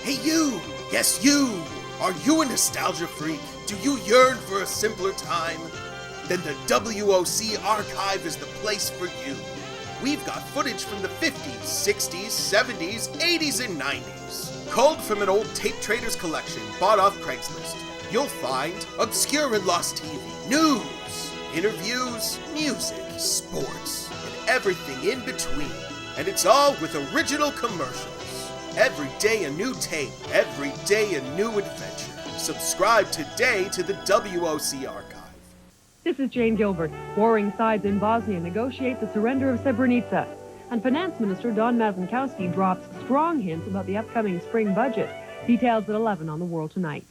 Hey you! Yes you! Are you a nostalgia freak? Do you yearn for a simpler time? Then the WOC Archive is the place for you. We've got footage from the 50s, 60s, 70s, 80s, and 90s. Culled from an old tape trader's collection bought off Craigslist. You'll find obscure and lost TV, news, interviews, music, sports, and everything in between. And it's all with original commercials. Every day a new tape, every day a new adventure. Subscribe today to the WOC Archive. This is Jane Gilbert. Warring sides in Bosnia negotiate the surrender of Srebrenica. And Finance Minister Don Mazinkowski drops strong hints about the upcoming spring budget. Details at 11 on The World Tonight.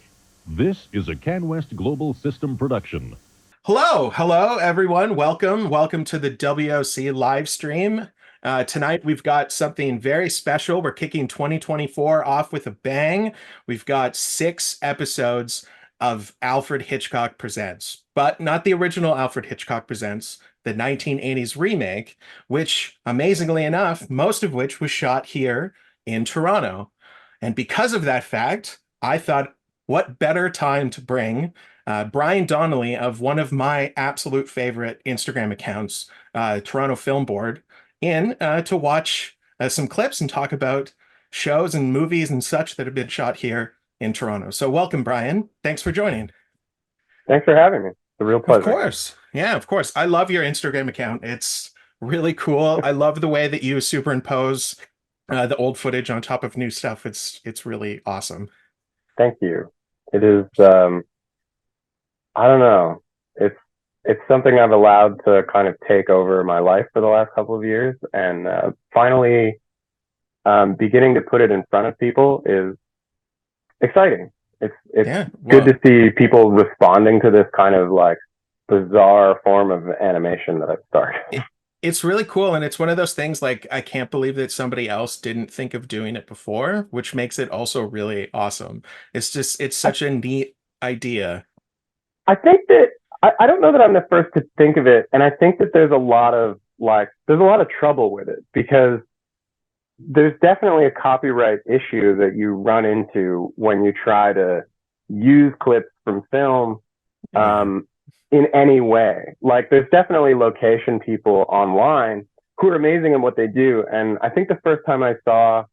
This is a CanWest Global System production. Hello, everyone. Welcome to the WOC live stream. Tonight we've got something very special. We're kicking 2024 off with a bang. We've got 6 episodes of Alfred Hitchcock Presents, but not the original Alfred Hitchcock Presents, the 1980s remake, which, amazingly enough, most of which was shot here in Toronto. And because of that fact, I thought, what better time to bring Brian Donnelly of one of my absolute favorite Instagram accounts, Toronto Film Board, in to watch some clips and talk about shows and movies and such that have been shot here in Toronto. So welcome, Brian. Thanks for joining. Thanks for having me. It's a real pleasure. Of course. Yeah, of course. I love your Instagram account. It's really cool. I love the way that you superimpose the old footage on top of new stuff. It's really awesome. Thank you. It is, I don't know. It's something I've allowed to kind of take over my life for the last couple of years. And finally, beginning to put it in front of people is exciting. It's good to see people responding to this kind of like bizarre form of animation that I've started. It's really cool, and it's one of those things like I can't believe that somebody else didn't think of doing it before, which makes it also really awesome. It's such a neat idea. I think that I don't know that I'm the first to think of it, and I think that there's a lot of trouble with it because there's definitely a copyright issue that you run into when you try to use clips from film in any way. Like, there's definitely location people online who are amazing at what they do. And I think the first time I saw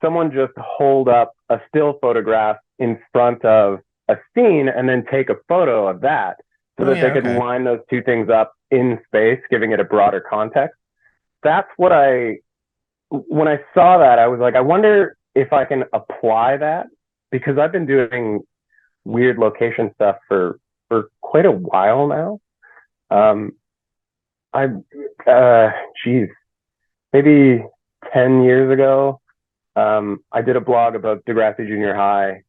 someone just hold up a still photograph in front of a scene and then take a photo of that so that they could line those two things up in space, giving it a broader context. That's what when I saw that, I was like, I wonder if I can apply that, because I've been doing weird location stuff for quite a while now. Maybe 10 years ago, I did a blog about Degrassi Junior High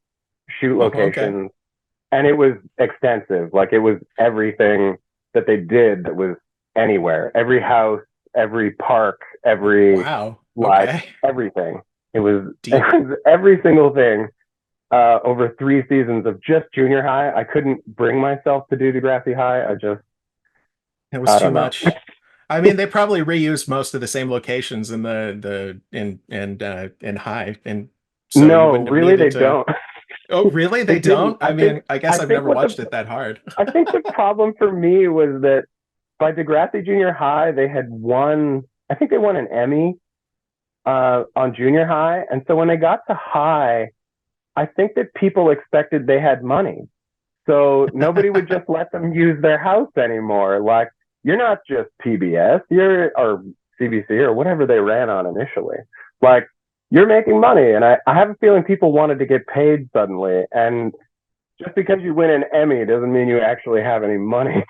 shoot locations, and it was extensive. Like, it was everything that they did that was anywhere, every house, every park, everything. It was every single thing over 3 seasons of just junior high. I couldn't bring myself to do Degrassi High. It was too much. I mean, they probably reused most of the same locations in in high. And so no, really, they don't. Oh, really? They don't? I guess I've never watched it that hard. I think the problem for me was that by Degrassi Junior High, they had won an Emmy on junior high. And so when they got to high, I think that people expected they had money. So nobody would just let them use their house anymore. Like, you're not just PBS, or CBC or whatever they ran on initially. Like, you're making money. And I have a feeling people wanted to get paid suddenly. And just because you win an Emmy doesn't mean you actually have any money.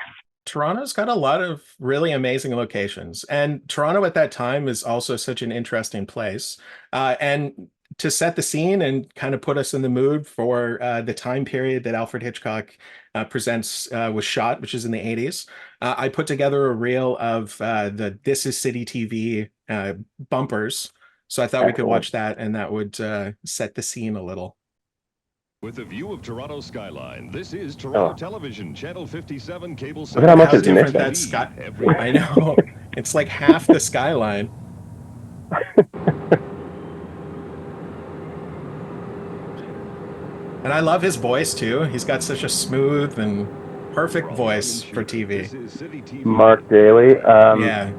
Toronto's got a lot of really amazing locations, and Toronto at that time is also such an interesting place. And to set the scene and kind of put us in the mood for the time period that Alfred Hitchcock Presents was shot, which is in the 80s, I put together a reel of the This Is City TV bumpers. So I thought we could watch that, and that would set the scene a little. With a view of Toronto's skyline, this is Toronto Television, Channel 57, Cable 7. Look at how much is different that sky. I know. It's like half the skyline. And I love his voice too. He's got such a smooth and perfect voice for TV. Mark Daly. Yeah.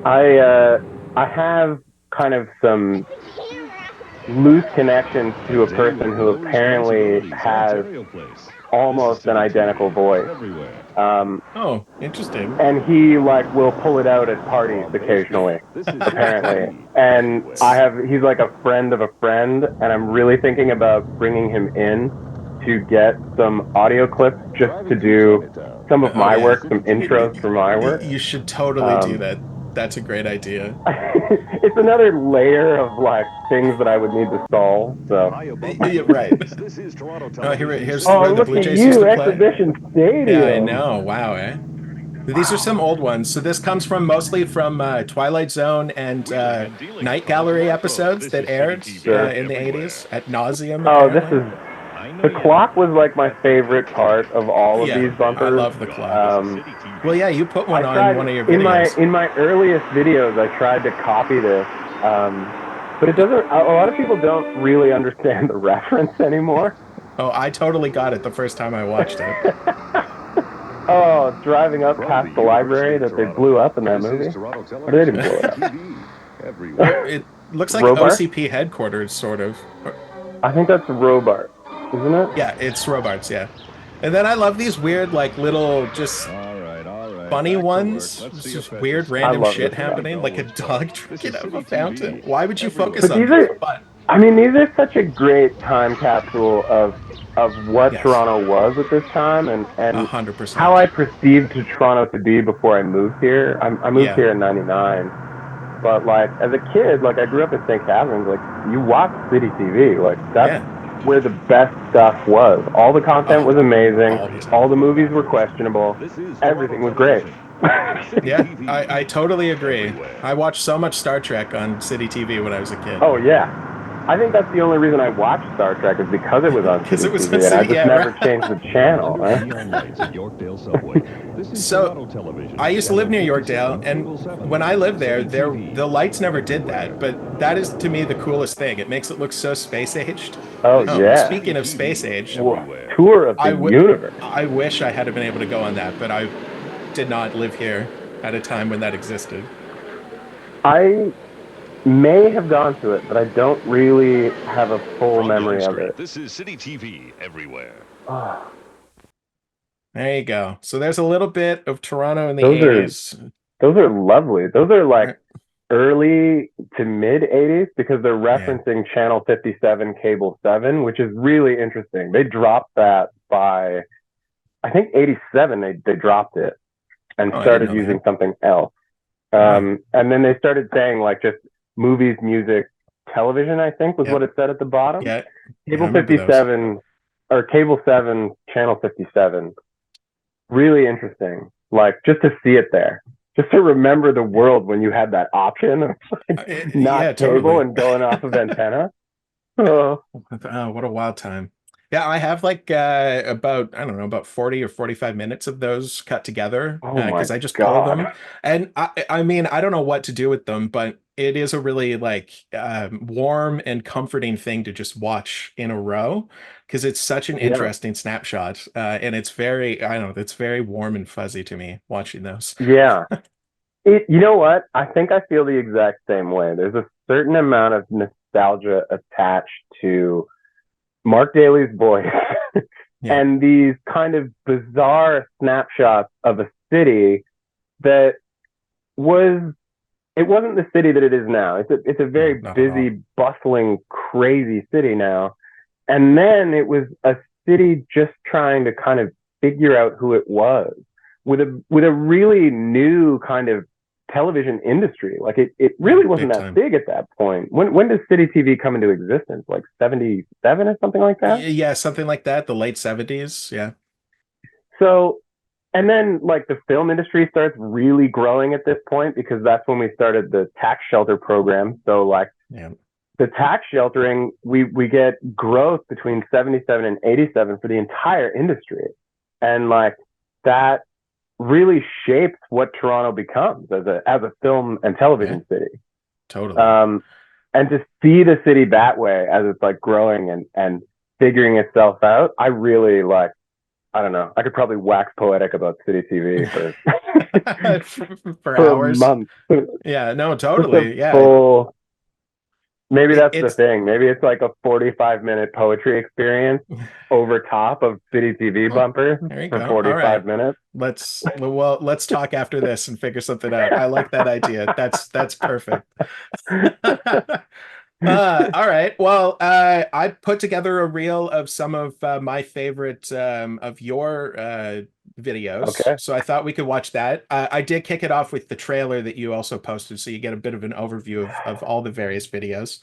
I have kind of some loose connections to a person who apparently has almost an identical voice. Oh, interesting. And he like will pull it out at parties occasionally, apparently. And he's like a friend of a friend, and I'm really thinking about bringing him in to get some audio clips just to do some of my work, some intros for my work. You should totally do that. That's a great idea. It's another layer of like things that I would need to solve. So right. Here's oh, where the look Blue at Jays used you, to play. Exhibition Stadium. Yeah, I know. Wow, eh? These are some old ones. So this comes mostly from Twilight Zone and Night Gallery episodes that aired in the 80s at nauseum. Oh, apparently. the clock was like my favorite part of all of these bumpers. I love the clock. Well, yeah, you put one on one of your videos. In my earliest videos, I tried to copy this, but it doesn't. A lot of people don't really understand the reference anymore. Oh, I totally got it the first time I watched it. Oh, driving up past the library that they blew up in that movie. Or they didn't blow it up. It looks like Robart? OCP headquarters, sort of. I think that's Robart, isn't it? Yeah, it's Robart's, yeah. And then I love these weird, like, little, just funny ones. It's just weird, random shit happening, like a dog drinking out of a fountain. Why would you focus on this? I mean, these are such a great time capsule of what Toronto was at this time, and 100%. how I perceived Toronto to be before I moved here. I moved here in '99, but like as a kid, like I grew up in St. Catharines. Like you watched City TV, like that's where the best stuff was. All the content was amazing. All the movies were questionable. Everything was great. Yeah, I totally agree. I watched so much Star Trek on City TV when I was a kid. Oh yeah. I think that's the only reason I watched Star Trek is because it was on City TV, and I just never changed the channel. Right? So, I used to live near Yorkdale, and when I lived there, the lights never did that, but that is, to me, the coolest thing. It makes it look so space-aged. Oh, yeah. Speaking of space-age, tour of the universe. I wish I had been able to go on that, but I did not live here at a time when that existed. I may have gone to it, but I don't really have a full memory of it. This is City TV everywhere. Oh. There you go. So there's a little bit of Toronto in the 80s. Those are lovely. Those are like early to mid 80s because they're referencing Channel 57, Cable 7, which is really interesting. They dropped that by, I think 87, they dropped it and started using something else. And then they started saying like just movies, music, television, I think was what it said at the bottom. Yeah. Cable 57 or Cable 7, Channel 57. Really interesting. Like just to see it there. Just to remember the world when you had that option of like, not cable and going off of antenna. Oh, what a wild time. Yeah, I have like about 40 or 45 minutes of those cut together because I just pull them. And I mean, I don't know what to do with them, but it is a really like warm and comforting thing to just watch in a row because it's such an interesting snapshot. And it's it's very warm and fuzzy to me watching those. Yeah. You know what? I think I feel the exact same way. There's a certain amount of nostalgia attached to Mark Daly's voice and these kind of bizarre snapshots of a city that wasn't the city that it is now. It's a very busy, bustling, crazy city now. And then it was a city just trying to kind of figure out who it was with a really new kind of television industry. Like it really wasn't that big at that point. When does City TV come into existence? Like 77 or something like that? Yeah, something like that. The late 70s. Yeah. So, and then like the film industry starts really growing at this point because that's when we started the tax shelter program. So like the tax sheltering, we get growth between 77 and 87 for the entire industry. And like that really shapes what Toronto becomes as a film and television city. Totally. And to see the city that way as it's like growing and figuring itself out. I really like, I don't know, I could probably wax poetic about City TV for for hours. months. Yeah, no, Just a totally. Yeah. full, maybe that's the It's thing. Maybe it's like a 45-minute poetry experience over top of City TV bumpers there you for go. 45 All right. minutes. Let's talk after this and figure something out. I like that idea. That's perfect. All right. Well, I put together a reel of some of my favorite of your videos. Okay. So I thought we could watch that. I did kick it off with the trailer that you also posted, so you get a bit of an overview of all the various videos.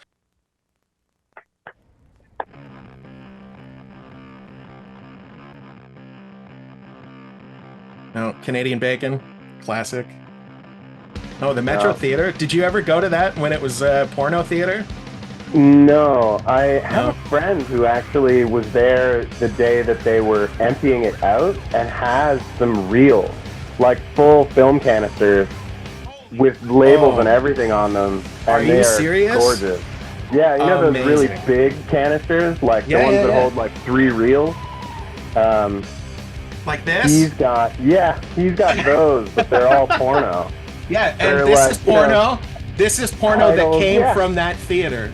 Oh, Canadian Bacon, classic. Oh, the Metro Theater. Did you ever go to that when it was porno theater? No, I have a friend who actually was there the day that they were emptying it out and has some reels, like full film canisters with labels and everything on them. Are and you they serious? Gorgeous. Yeah, you know those really Amazing. big canisters, like the ones that hold like 3 reels. Like this? He's got those, but they're all porno. Yeah, and They're this like, is porno. you know, This is porno that titles, came from that theater.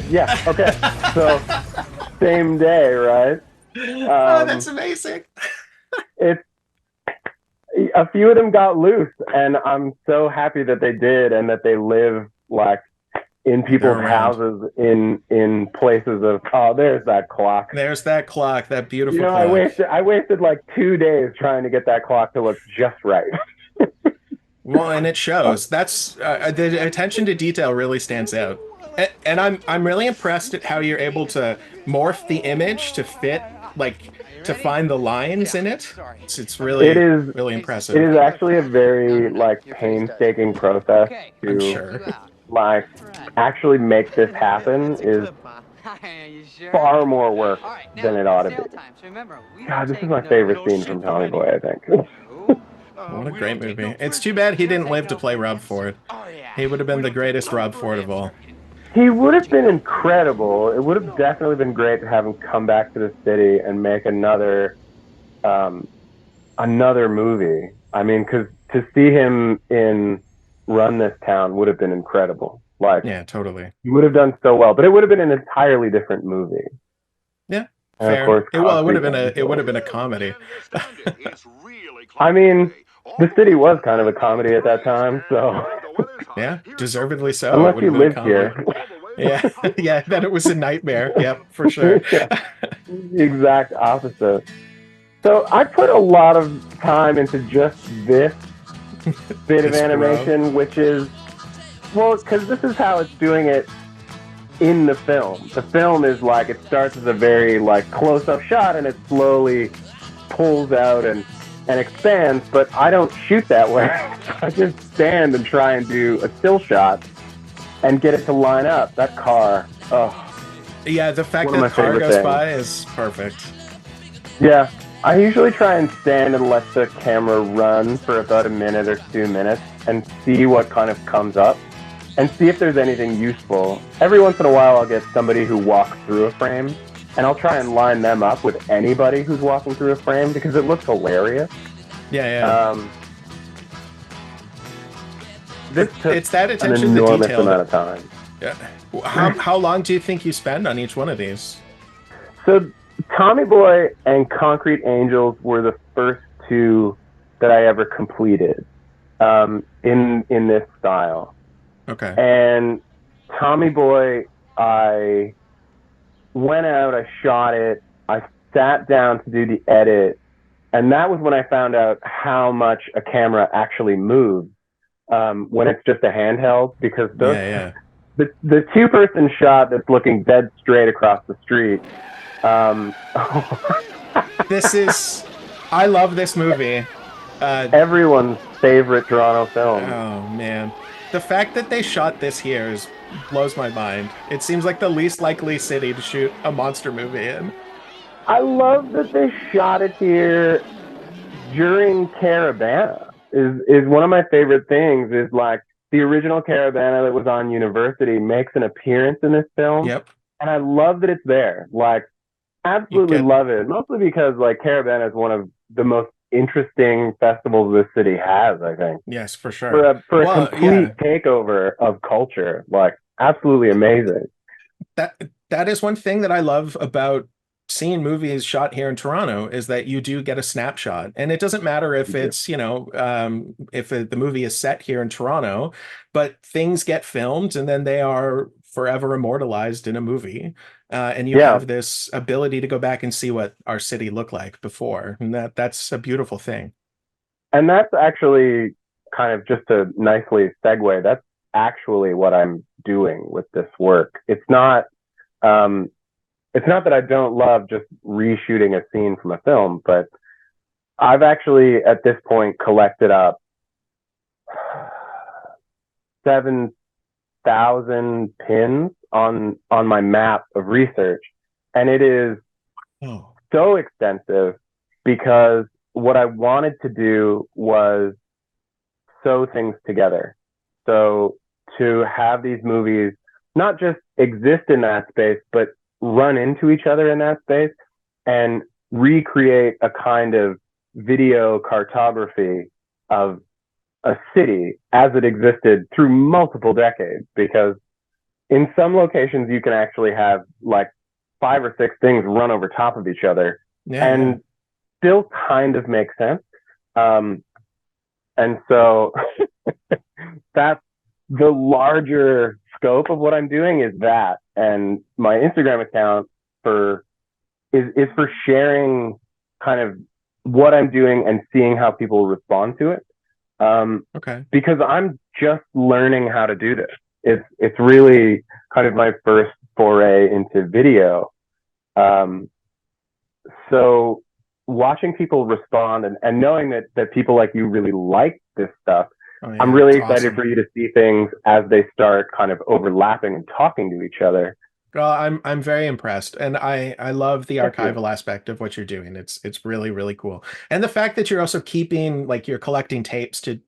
Yeah, okay. So, same day, right? Oh, that's amazing. It's a few of them got loose, and I'm so happy that they did, and that they live like in people's houses, in places of. Oh, there's that clock. There's that clock, that beautiful clock. I wasted like 2 days trying to get that clock to look just right. Well, and it shows. That's the attention to detail really stands out. And I'm really impressed at how you're able to morph the image to fit, like, to find the lines in it. It's really, really impressive. It is actually a very like painstaking process to like actually make this happen. Is far more work than it ought to be. God, this is my favorite scene from Tommy Boy, I think. What a great movie. It's too bad he didn't live to play Rob Ford. He would have been the greatest Rob Ford of all. He would have been incredible. It would have definitely been great to have him come back to the city and make another movie. I mean, because to see him in Run This Town would have been incredible. Like, yeah, totally. He would have done so well, but it would have been an entirely different movie. Yeah, and fair. Of course, it would have been a comedy. I mean, the city was kind of a comedy at that time, so. Yeah, deservedly so. Unless you lived here. Yeah, yeah, then it was a nightmare. Yep, for sure. The exact opposite. So I put a lot of time into just this bit of animation, which is, well, because this is how it's doing it in the film. The film is like, it starts as a very like close-up shot and it slowly pulls out and expands, but I don't shoot that way. I just stand and try and do a still shot and get it to line up. That car, yeah, the fact that the car goes by is perfect. Yeah, I usually try and stand and let the camera run for about a minute or 2 minutes and see what kind of comes up and see if there's anything useful. Every once in a while I'll get somebody who walks through a frame, and I'll try and line them up with anybody who's walking through a frame because it looks hilarious. Yeah. It's that attention an to enormous detail. Amount of time. Yeah. How long do you think you spend on each one of these? So, Tommy Boy and Concrete Angels were the first 2 that I ever completed in this style. Okay. And Tommy Boy, I went out, I shot it, I sat down to do the edit, and that was when I found out how much a camera actually moves when it's just a handheld, because those, the 2-person shot that's looking dead straight across the street. I love this movie. Everyone's favorite Toronto film. Oh, man. The fact that they shot this here blows my mind. It seems like the least likely city to shoot a monster movie in. I love that they shot it here during Caravana. Is one of my favorite things. Is like the original Caravana that was on University makes an appearance in this film. Yep. And I love that it's there. Like, absolutely love it. Mostly because like Carabana is one of the most interesting festivals this city has, I think. Yes, for sure. For a Well, complete takeover of culture, like absolutely amazing. That is one thing that I love about seeing movies shot here in Toronto is that you do get a snapshot, and it doesn't matter if it's if the movie is set here in Toronto, but things get filmed and then they are forever immortalized in a movie, and you have this ability to go back and see what our city looked like before, and that's a beautiful thing. And that's actually kind of just to nicely segue. That's actually what I'm doing with this work. It's not that I don't love just reshooting a scene from a film, but I've actually at this point collected up 7,000 pins on my map of research, and it is so extensive because what I wanted to do was sew things together. So to have these movies not just exist in that space, but run into each other in that space and recreate a kind of video cartography of a city as it existed through multiple decades. Because in some locations, you can actually have like 5 or 6 things run over top of each other and still kind of make sense. And so that's the larger scope of what I'm doing is that. And my Instagram account is for sharing kind of what I'm doing and seeing how people respond to it. Because I'm just learning how to do this. It's really kind of my first foray into video. So watching people respond and knowing that people like you really like this stuff, I'm really excited for you to see things as they start kind of overlapping and talking to each other. Well, I'm very impressed, and I love the archival aspect of what you're doing. It's really, really cool, and the fact that you're also keeping, like, you're collecting tapes to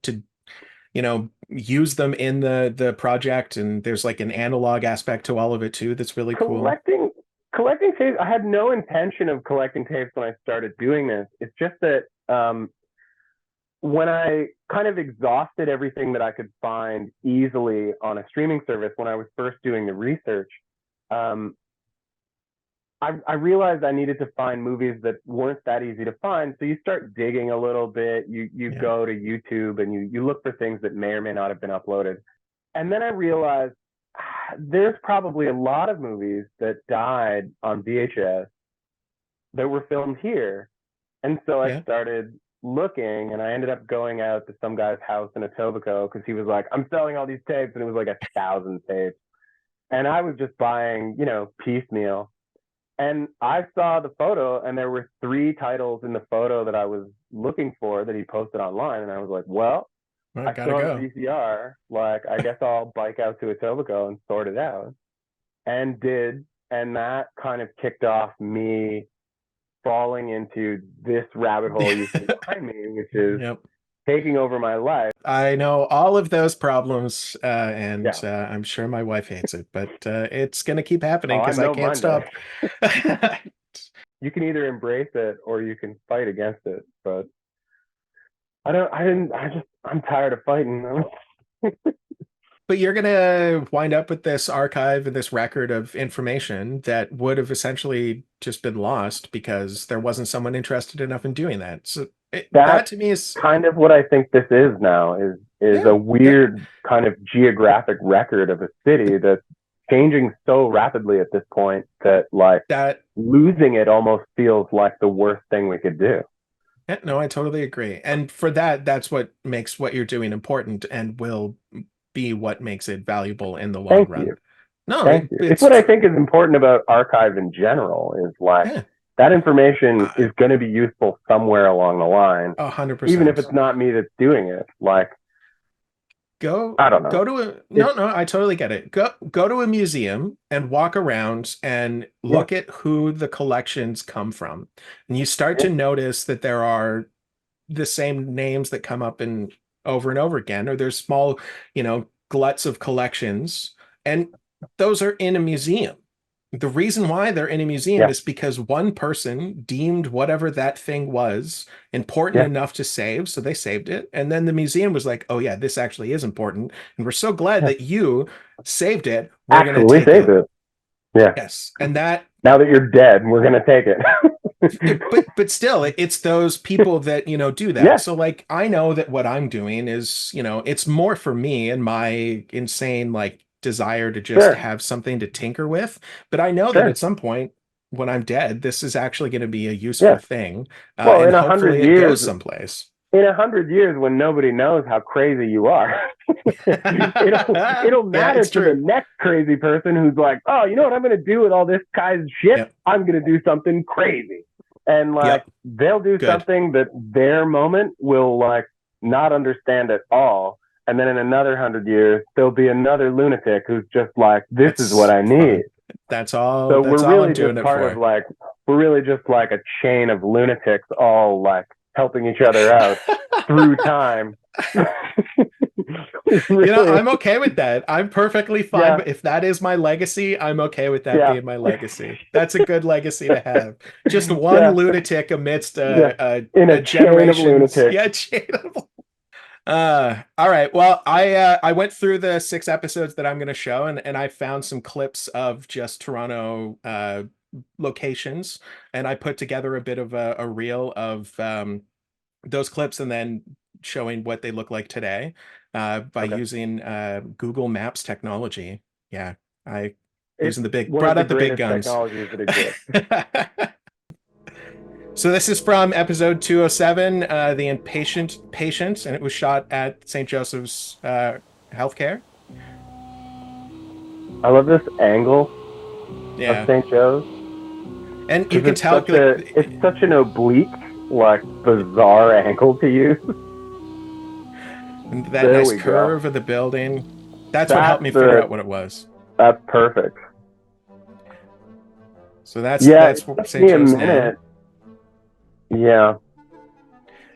use them in the project, and there's like an analog aspect to all of it too. That's really cool. Collecting tapes. I had no intention of collecting tapes when I started doing this. It's just that when I kind of exhausted everything that I could find easily on a streaming service when I was first doing the research, I realized I needed to find movies that weren't that easy to find. So you start digging a little bit. You go to YouTube and you look for things that may or may not have been uploaded. And then I realized there's probably a lot of movies that died on VHS that were filmed here. And so I started looking, and I ended up going out to some guy's house in Etobicoke because he was like, I'm selling all these tapes, and it was like 1,000 tapes. And I was just buying, piecemeal. And I saw the photo, and there were 3 titles in the photo that I was looking for that he posted online. And I was like, well, I saw the VCR. Like, I guess I'll bike out to Etobicoke and sort it out. And did. And that kind of kicked off me falling into this rabbit hole you see behind me, which is taking over my life. I know all of those problems, and I'm sure my wife hates it, but it's going to keep happening because I can't stop. You can either embrace it or you can fight against it, but I'm tired of fighting. But you're going to wind up with this archive and this record of information that would have essentially just been lost because there wasn't someone interested enough in doing that. So that to me is kind of what I think this is now, is a weird kind of geographic record of a city that's changing so rapidly at this point that losing it almost feels like the worst thing we could do. Yeah, no, I totally agree. And for that's what makes what you're doing important and will be what makes it valuable in the long run. No, Thank you. It's what I think is important about archive in general is that information is going to be useful somewhere along the line. 100%. Even if it's not me that's doing it. Like, I don't know. I totally get it. Go to a museum and walk around and look at who the collections come from. And you start to notice that there are the same names that come up in over and over again, or there's small, gluts of collections, and those are in a museum. The reason why they're in a museum is because one person deemed whatever that thing was important enough to save, so they saved it. And then the museum was like, "Oh yeah, this actually is important, and we're so glad that you saved it. We're going to Actually take saved it." it. Yeah. Yes, and that now that you're dead, we're going to take it. but still, it's those people that do that. So like, I know that what I'm doing is it's more for me and my insane like desire to just have something to tinker with. But I know that at some point when I'm dead, this is actually going to be a useful thing. Well, and in hopefully 100 it years, goes someplace. In 100 years, when nobody knows how crazy you are, it'll matter to the next crazy person who's like, "Oh, you know what I'm going to do with all this guy's shit? I'm going to do something crazy." And like they'll do something that their moment will like not understand at all. And then in another 100 years, there'll be another lunatic who's just like, "This is what I need." That's all. So that's we're all really I'm doing just it part for. of like we're really just like a chain of lunatics, all like helping each other out through time. Really. I'm okay with that. I'm perfectly fine. If that is my legacy, I'm okay with that being my legacy. That's a good legacy to have. Just one lunatic amidst a chain of lunatics. Yeah, chain of. All right. Well, I went through the 6 episodes that I'm going to show, and I found some clips of just Toronto locations, and I put together a bit of a reel of those clips, and then showing what they look like today by using Google Maps technology. Yeah, using the big brought out the big guns. Technologies that exist. So this is from episode 207, the Impatient Patient, and it was shot at St. Joseph's Healthcare. I love this angle of St. Joe's. And you can tell it's such an oblique, like bizarre angle to use. And that nice curve of the building. That's what helped me figure out what it was. That's perfect. So that's St. Joe's now. Yeah.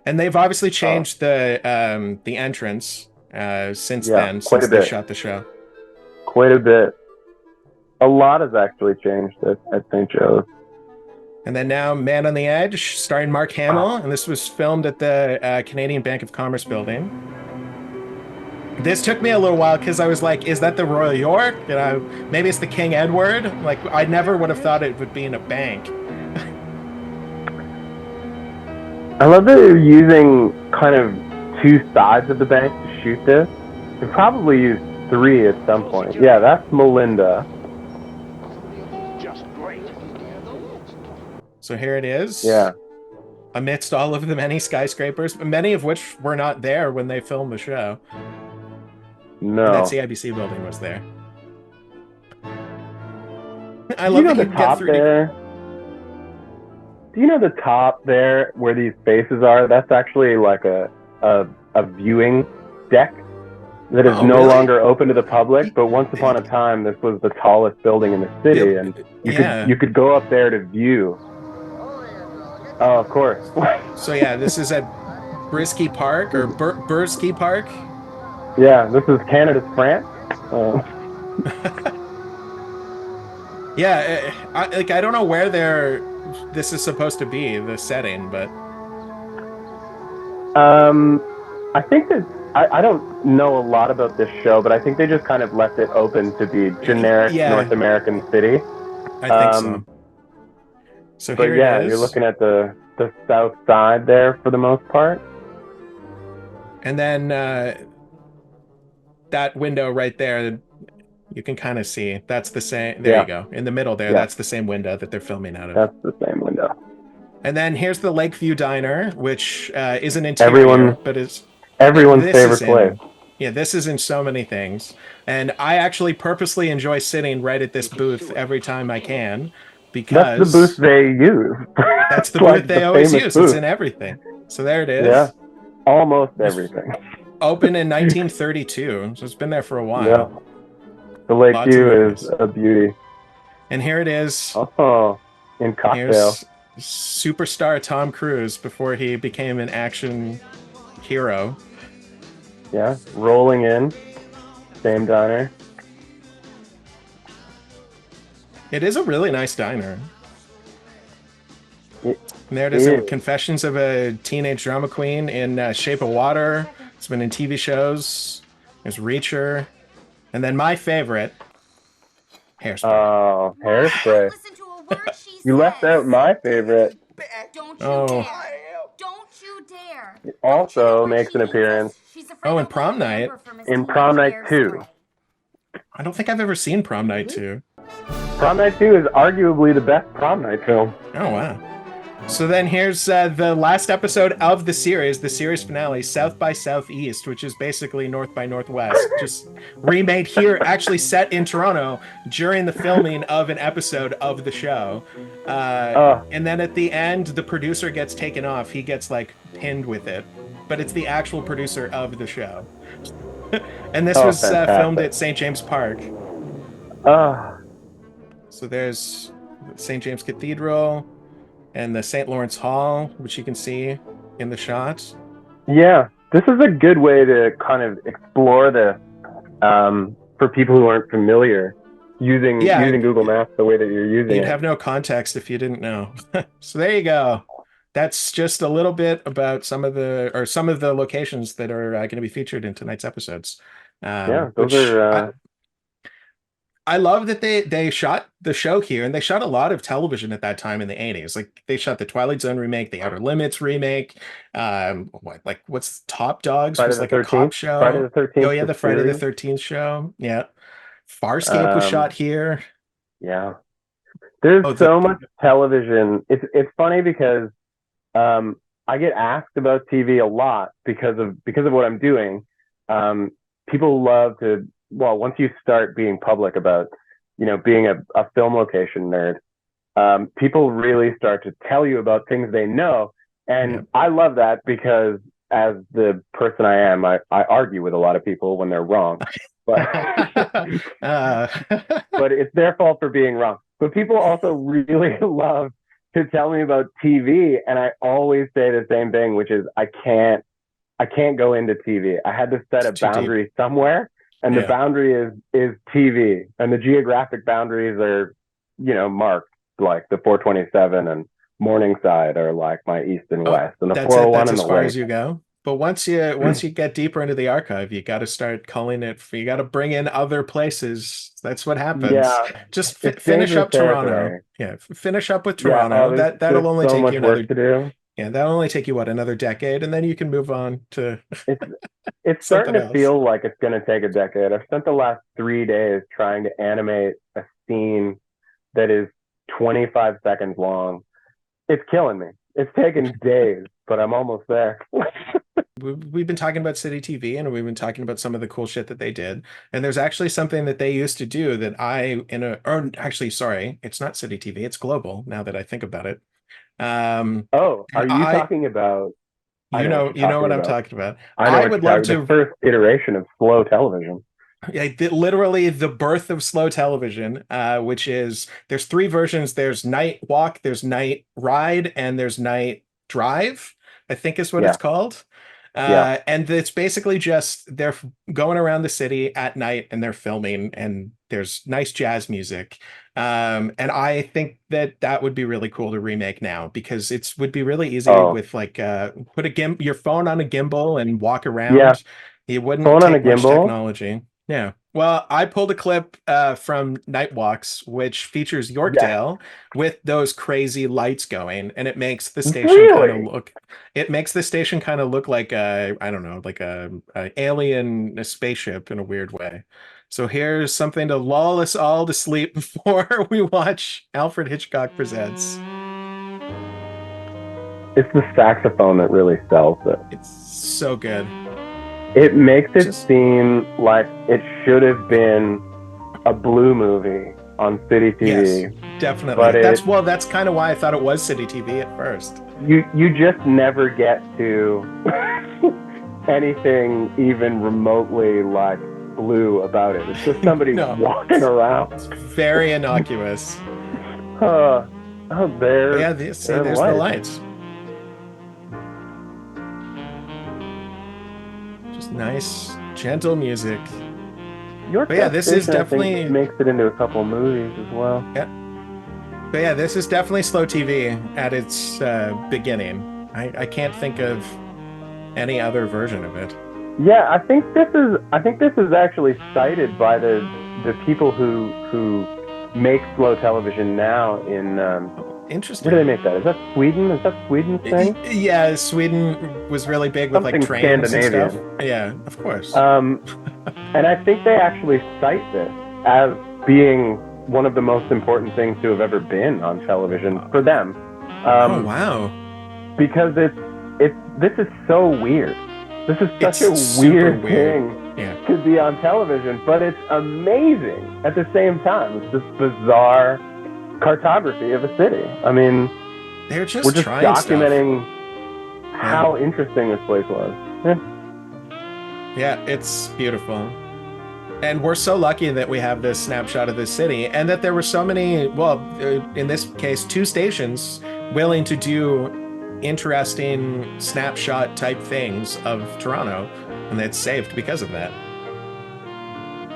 And they've obviously changed the entrance since then, since they shot the show. Quite a bit. A lot has actually changed at St. Joe's. And then now Man on the Edge, starring Mark Hamill, and this was filmed at the Canadian Bank of Commerce building. This took me a little while because I was like, is that the Royal York? Maybe it's the King Edward? Like, I never would have thought it would be in a bank. I love that they're using kind of 2 sides of the bank to shoot this. They probably used 3 at some point. Yeah, that's Melinda. Just great. So here it is. Yeah. Amidst all of the many skyscrapers, many of which were not there when they filmed the show. No. And that CIBC building was there. I love that you can get 3D. There? Do you know the top there where these spaces are? That's actually like a viewing deck that is no longer open to the public. But once upon a time, this was the tallest building in the city, and you could go up there to view. Oh, of course. So yeah, this is at Brisky Park or Bursky Park. Yeah, this is Canada's France. Yeah, I don't know where this is supposed to be, the setting, but I think that I don't know a lot about this show, but I think they just kind of left it open to be generic North American city. I think so. So but here yeah, it is. You're looking at the south side there for the most part. And then that window right there, you can kind of see. That's the same. There you go. In the middle there, that's the same window that they're filming out of. That's the same window. And then here's the Lakeview Diner, which is an interior, but is everyone's favorite place. Yeah, this is in so many things. And I actually purposely enjoy sitting right at this booth every time I can. Because that's the booth they use. That's the booth they always use. Booth. It's in everything. So there it is. Yeah, almost everything. Opened in 1932, so it's been there for a while. Yeah. The Lakeview is a beauty. And here it is. Oh, in cocktail. Here's superstar Tom Cruise before he became an action hero. Yeah, rolling in. Same diner. It is a really nice diner. It And there it is, is. Confessions of a Teenage Drama Queen in Shape of Water. It's been in TV shows. There's Reacher. And then my favorite, Hairspray. Oh, Hairspray. Listen to a word she You left out my favorite. Don't you Oh. dare. Don't you dare. It also makes an appearance Oh, in Prom Night. in Prom Night 2. I don't think I've ever seen Prom Night 2. Prom Night 2 is arguably the best prom night film. Oh, wow. So then here's the last episode of the series finale, South by Southeast, which is basically North by Northwest, just remade here, actually set in Toronto during the filming of an episode of the show. And then at the end, the producer gets taken off. He gets like pinned with it, but it's the actual producer of the show. And this was filmed at St. James Park. So there's St. James Cathedral and the St. Lawrence Hall, which you can see in the shot. Yeah, this is a good way to kind of explore this for people who aren't familiar using Google Maps the way that you're using it. You'd have no context if you didn't know. So there you go. That's just a little bit about some of the locations that are going to be featured in tonight's episodes. Those are. I love that they shot the show here, and they shot a lot of television at that time in the 80s. Like they shot the Twilight Zone remake, the Outer Limits remake. What's Top Dogs? Friday was the like 13th? a cop show. Friday the 13th. Oh yeah, the Friday the series. 13th show. Yeah, Farscape was shot here. Yeah, there's so much television. It's funny because I get asked about TV a lot because of what I'm doing. People love to. Well, once you start being public about, being a film location nerd, people really start to tell you about things they know. And I love that because as the person I am, I argue with a lot of people when they're wrong. But, but it's their fault for being wrong. But people also really love to tell me about TV. And I always say the same thing, which is I can't go into TV. I had to set a boundary somewhere. And the boundary is TV, and the geographic boundaries are, marked like the 427 and Morningside are like my east and west, and the 401 and the as far lake. as you go. But once you get deeper into the archive, you got to start calling it. You got to bring in other places. That's what happens. Yeah, just finish up Toronto. Territory. Yeah, finish up with Toronto. That'll only take you another. To do. Yeah, that'll only take you another decade, and then you can move on to. It's starting to feel like it's going to take a decade. I've spent the last 3 days trying to animate a scene that is 25 seconds long. It's killing me. It's taken days, but I'm almost there. We've been talking about City TV, and we've been talking about some of the cool shit that they did. And there's actually something that they used to do that it's not City TV, it's Global, now that I think about it. Are you talking about? You know what I'm talking about. I would love to. The first iteration of slow television. Yeah, literally the birth of slow television, which is there's 3 versions. There's Night Walk, there's Night Ride, and there's Night Drive, I think is what it's called. And it's basically just they're going around the city at night and they're filming, and there's nice jazz music. And I think that would be really cool to remake now, because it would be really easy with like put your phone on a gimbal and walk around. Yeah. It wouldn't take much technology. Yeah. Well, I pulled a clip from Night Walks, which features Yorkdale with those crazy lights going, and it makes the station kind of look like a alien spaceship in a weird way. So here's something to lull us all to sleep before we watch Alfred Hitchcock Presents. It's the saxophone that really sells it. It's so good. It makes it seem like it should have been a Blue movie on City TV. Yes, definitely. That's kind of why I thought it was City TV at first. You just never get to anything even remotely like Blue about it. It's just somebody walking around. It's very innocuous. There. Yeah, there's the lights. Nice, gentle music. This is definitely makes it into a couple movies as well. Yeah, But yeah, this is definitely slow TV at its beginning. I can't think of any other version of it. Yeah, I think this is actually cited by the people who make slow television now in Interesting. where do they make that? Is that Sweden? Is that Sweden's thing? Yeah, Sweden was really big with like Something trains and stuff. Scandinavian. Yeah, of course. And I think they actually cite this as being one of the most important things to have ever been on television for them. Oh wow! Because this is so weird. This is such a weird thing to be on television, but it's amazing at the same time. It's this bizarre cartography of a city. I mean, we're just documenting how interesting this place was. Yeah, it's beautiful. And we're so lucky that we have this snapshot of this city, and that there were so many, well, in this case, 2 stations willing to do interesting snapshot type things of Toronto, and it's saved because of that.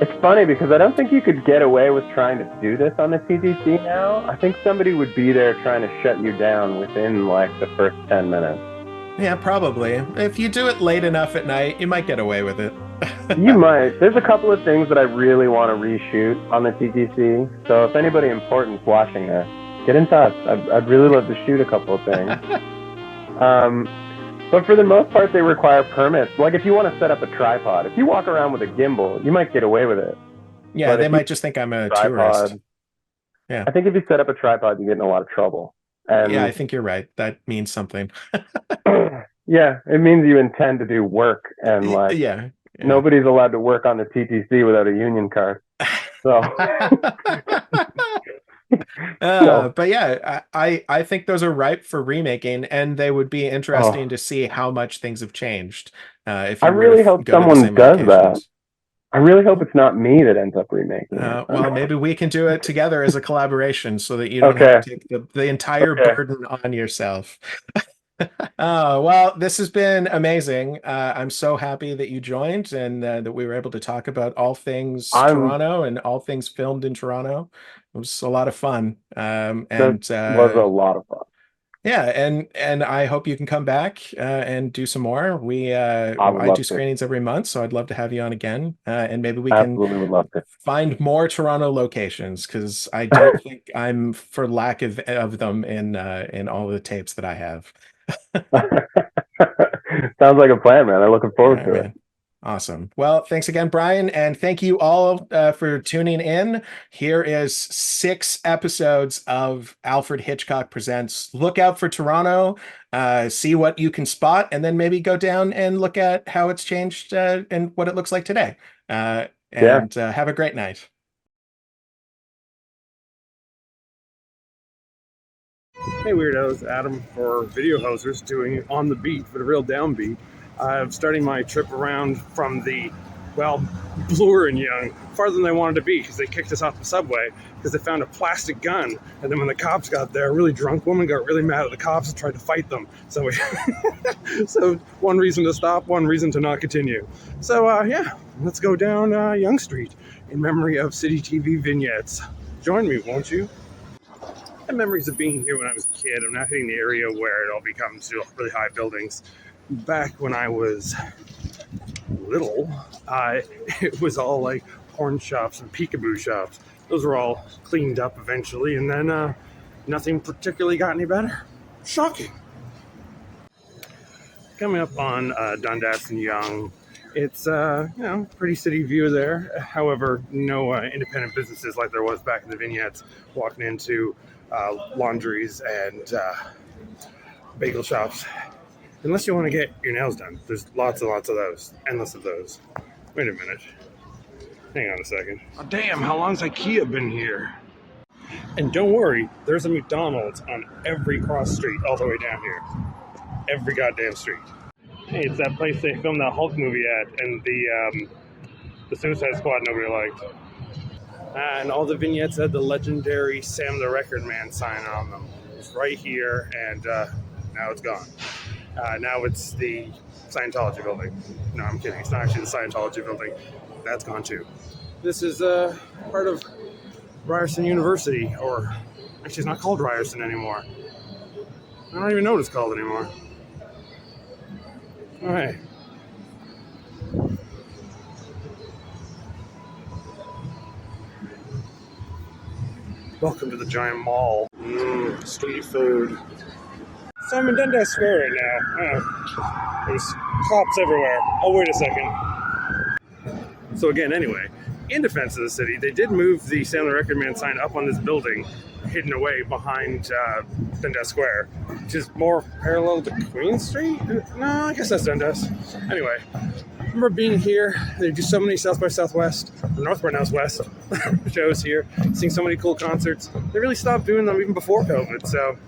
It's funny because I don't think you could get away with trying to do this on the TTC now. I think somebody would be there trying to shut you down within like the first 10 minutes. Yeah, probably. If you do it late enough at night, you might get away with it. You might. There's a couple of things that I really want to reshoot on the TTC. So if anybody important's watching this, get in touch. I'd really love to shoot a couple of things. But for the most part, they require permits. Like if you want to set up a tripod, if you walk around with a gimbal, you might get away with it. Yeah, they might just think I'm a tourist. Yeah. I think if you set up a tripod, you get in a lot of trouble. And yeah, I think you're right. That means something. Yeah, it means you intend to do work, and like nobody's allowed to work on the TTC without a union card. So, but yeah, I think those are ripe for remaking, and they would be interesting to see how much things have changed. If I really hope someone does that. I really hope it's not me that ends up remaking it. Well, maybe we can do it together as a collaboration so that you don't have to take the entire burden on yourself. Well, this has been amazing. I'm so happy that you joined and that we were able to talk about all things Toronto and all things filmed in Toronto. It was a lot of fun. And was a lot of fun. Yeah, and I hope you can come back and do some more. I do screenings every month, so I'd love to have you on again, and maybe we can find more Toronto locations, because I don't think I'm for lack of them in all the tapes that I have. Sounds like a plan, man. I'm looking forward to it. Awesome. Well, thanks again, Brian, and thank you all for tuning in. Here is 6 episodes of Alfred Hitchcock Presents. Look out for Toronto, see what you can spot, and then maybe go down and look at how it's changed and what it looks like today. Have a great night. Hey Weirdos, Adam for Video Hosers, doing On the Beat, but a real downbeat. I'm starting my trip around from the, Bloor and Young, farther than they wanted to be, because they kicked us off the subway because they found a plastic gun. And then when the cops got there, a really drunk woman got really mad at the cops and tried to fight them. So so one reason to stop, one reason to not continue. So let's go down Yonge Street in memory of City TV vignettes. Join me, won't you? I have memories of being here when I was a kid. I'm now hitting the area where it all becomes really high buildings. Back when I was little, it was all like porn shops and peekaboo shops. Those were all cleaned up eventually, and then nothing particularly got any better. Shocking. Coming up on Dundas and Yonge, it's pretty city view there. However, no independent businesses like there was back in the vignettes. Walking into laundries and bagel shops. Unless you want to get your nails done. There's lots and lots of those. Endless of those. Wait a minute. Hang on a second. Oh, damn, how long's IKEA been here? And don't worry, there's a McDonald's on every cross street all the way down here. Every goddamn street. Hey, it's that place they filmed that Hulk movie at, and the Suicide Squad nobody liked. And all the vignettes had the legendary Sam the Record Man sign on them. It's right here, and now it's gone. Now it's the Scientology building. No, I'm kidding. It's not actually the Scientology building. That's gone too. This is part of Ryerson University, or Actually, it's not called Ryerson anymore. I don't even know what it's called anymore. All right. Welcome to the giant mall. Street food. So I'm in Dundas Square right now. There's cops everywhere. Oh, wait a second. So again, anyway, in defense of the city, they did move the Salem Record Man sign up on this building, hidden away behind Dundas Square, which is more parallel to Queen Street? No, I guess that's Dundas. Anyway, I remember being here. They do so many South by Southwest, or North by Northwest shows here, seeing so many cool concerts. They really stopped doing them even before COVID, so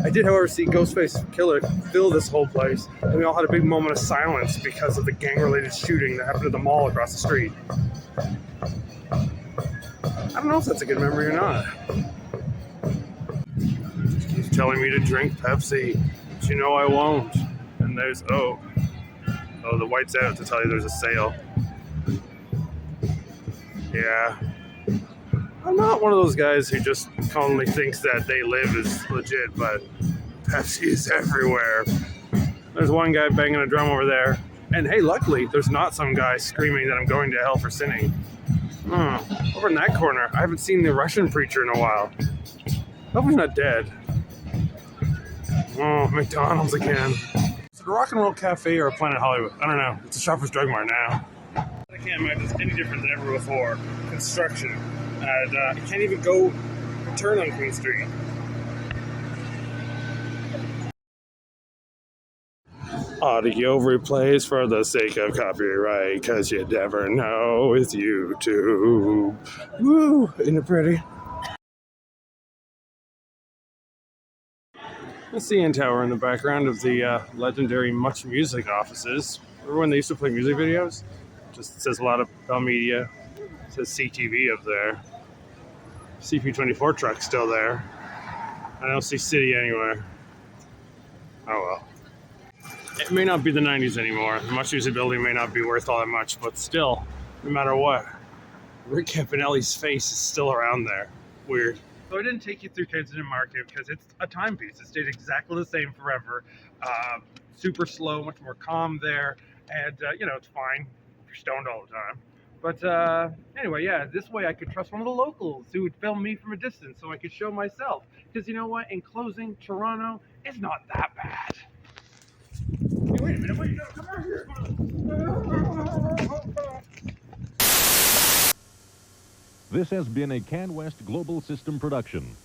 I did, however, see Ghostface Killer fill this whole place, and we all had a big moment of silence because of the gang-related shooting that happened at the mall across the street. I don't know if that's a good memory or not. Just keeps telling me to drink Pepsi, but you know I won't. And there's, oh, the white's out to tell you there's a sale. Yeah. I'm not one of those guys who just calmly thinks that they live is legit, but Pepsi is everywhere. There's one guy banging a drum over there, and hey, luckily, there's not some guy screaming that I'm going to hell for sinning. Over in that corner, I haven't seen the Russian preacher in a while. Hope he's not dead. Oh, McDonald's again. Is it a Rock and Roll Cafe or a Planet Hollywood? I don't know. It's a Shoppers Drug Mart now. I can't imagine it's any different than ever before. Construction. And you can't even go turn on Queen Street. Audio replays for the sake of copyright, because you never know with YouTube. Woo! Isn't it pretty? The CN Tower in the background of the legendary Much Music offices. Remember when they used to play music videos? Just says a lot of Bell Media. It says CTV up there. CP24 truck's still there. I don't see City anywhere. Oh well. It may not be the 90s anymore. The Much Music building may not be worth all that much, but still, no matter what, Rick Campanelli's face is still around there. Weird. So I didn't take you through Kensington Market because it's a timepiece. It stayed exactly the same forever. Super slow, much more calm there. And, it's fine if you're stoned all the time. But anyway, yeah, this way I could trust one of the locals who would film me from a distance so I could show myself. Because you know what? In closing, Toronto is not that bad. Hey, wait a minute, wait, no, come over here. This has been a CanWest Global System production.